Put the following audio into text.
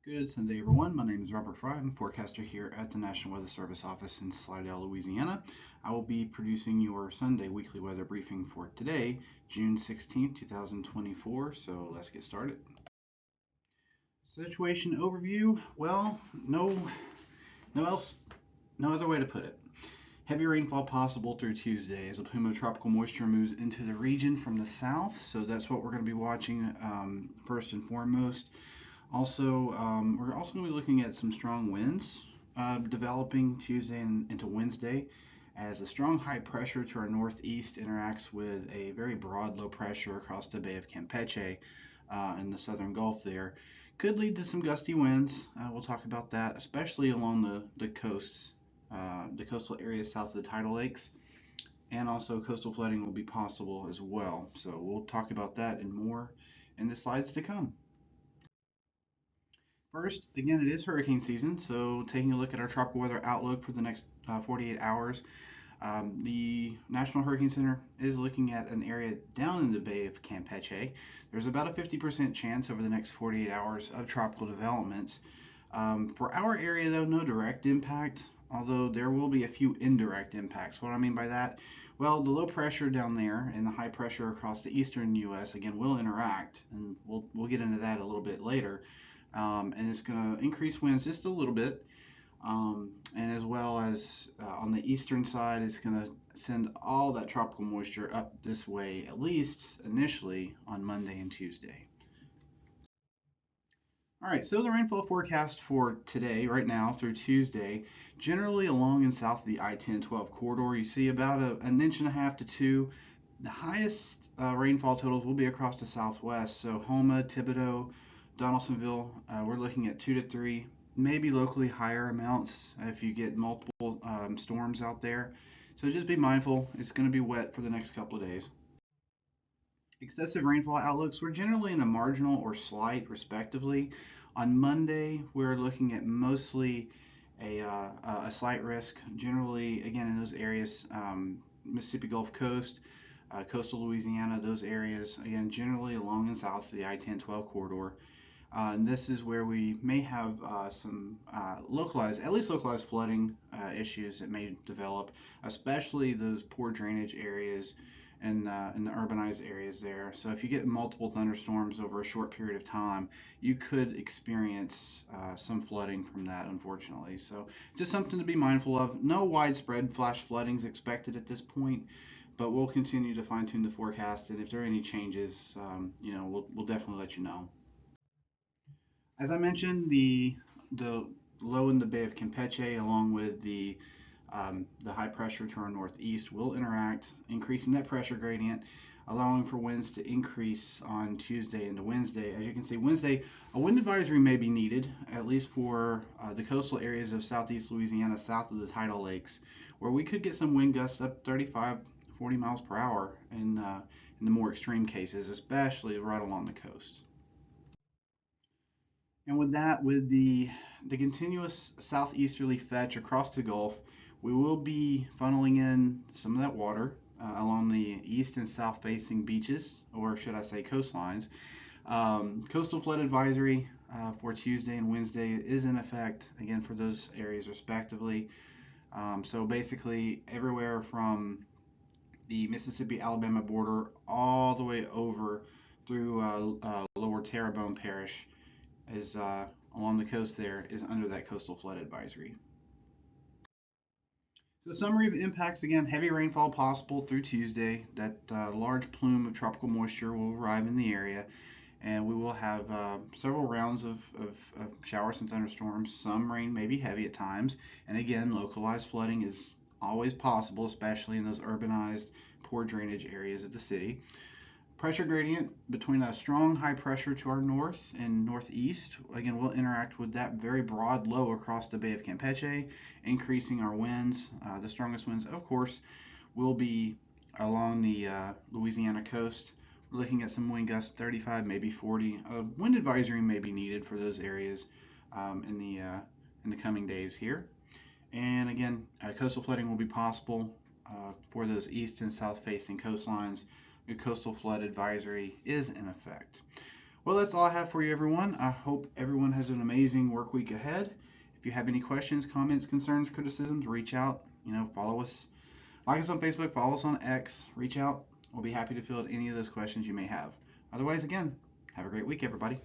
Good Sunday, everyone. My name is Robert Fry. I'm a forecaster here at the National Weather Service office in Slidell, Louisiana. I will be producing your Sunday weekly weather briefing for today, June 16th, 2024. So let's get started. Situation overview. Well, no other way to put it. Heavy rainfall possible through Tuesday as a plume of tropical moisture moves into the region from the south. So that's what we're going to be watching first and foremost. Also, we're also going to be looking at some strong winds developing Tuesday and into Wednesday as a strong high pressure to our northeast interacts with a very broad low pressure across the Bay of Campeche in the southern Gulf there. Could lead to some gusty winds. We'll talk about that, especially along the coasts, the coastal areas south of the tidal lakes, and also coastal flooding will be possible as well. So we'll talk about that and more in the slides to come. First, again, it is hurricane season, so taking a look at our tropical weather outlook for the next 48 hours, the National Hurricane Center is looking at an area down in the Bay of Campeche. There's about a 50% chance over the next 48 hours of tropical development. For our area, though, no direct impact, although there will be a few indirect impacts. What do I mean by that? Well, the low pressure down there and the high pressure across the eastern U.S. again will interact, and we'll get into that a little bit later. And it's going to increase winds just a little bit. And as well as on the eastern side, it's going to send all that tropical moisture up this way, at least initially on Monday and Tuesday. All right, so the rainfall forecast for today, right now through Tuesday, generally along and south of the I-10-12 corridor, you see about an inch and a half to two. The highest rainfall totals will be across the southwest, so Homa, Thibodaux, Donaldsonville, we're looking at 2 to 3, maybe locally higher amounts if you get multiple storms out there. So just be mindful, it's going to be wet for the next couple of days. Excessive rainfall outlooks, we're generally in a marginal or slight, respectively. On Monday, we're looking at mostly a slight risk, generally, again, in those areas, Mississippi Gulf Coast, coastal Louisiana, those areas, again, generally along and south of the I-10-12 corridor. And this is where we may have some localized, at least localized flooding issues that may develop, especially those poor drainage areas and in the urbanized areas there. So if you get multiple thunderstorms over a short period of time, you could experience some flooding from that, unfortunately. So just something to be mindful of. No widespread flash flooding is expected at this point, but we'll continue to fine tune the forecast. And if there are any changes, we'll definitely let you know. As I mentioned, the low in the Bay of Campeche, along with the high pressure to our northeast, will interact, increasing that pressure gradient, allowing for winds to increase on Tuesday into Wednesday. As you can see, Wednesday, a wind advisory may be needed, at least for the coastal areas of southeast Louisiana, south of the tidal lakes, where we could get some wind gusts up 35, 40 miles per hour in the more extreme cases, especially right along the coast. And with that, with the continuous southeasterly fetch across the Gulf, we will be funneling in some of that water along the east and south facing beaches, or should I say coastlines. Coastal flood advisory for Tuesday and Wednesday is in effect, again, for those areas respectively. So basically everywhere from the Mississippi-Alabama border all the way over through Lower Terrebonne Parish is along the coast there is under that coastal flood advisory. So summary of impacts, again, heavy rainfall possible through Tuesday. That large plume of tropical moisture will arrive in the area, and we will have several rounds of showers and thunderstorms. Some rain may be heavy at times, and again, localized flooding is always possible, especially in those urbanized, poor drainage areas of the city. Pressure gradient between a strong high pressure to our north and northeast, again, will interact with that very broad low across the Bay of Campeche, increasing our winds. The strongest winds, of course, will be along the Louisiana coast. We're looking at some wind gusts 35, maybe 40. Wind advisory may be needed for those areas in the coming days here. And again, coastal flooding will be possible for those east and south facing coastlines. A coastal flood advisory is in effect. Well, that's all I have for you, everyone. I hope everyone has an amazing work week ahead. If you have any questions, comments, concerns, criticisms, reach out. Follow us. Like us on Facebook, follow us on X, reach out. We'll be happy to field any of those questions you may have. Otherwise, again, have a great week, everybody.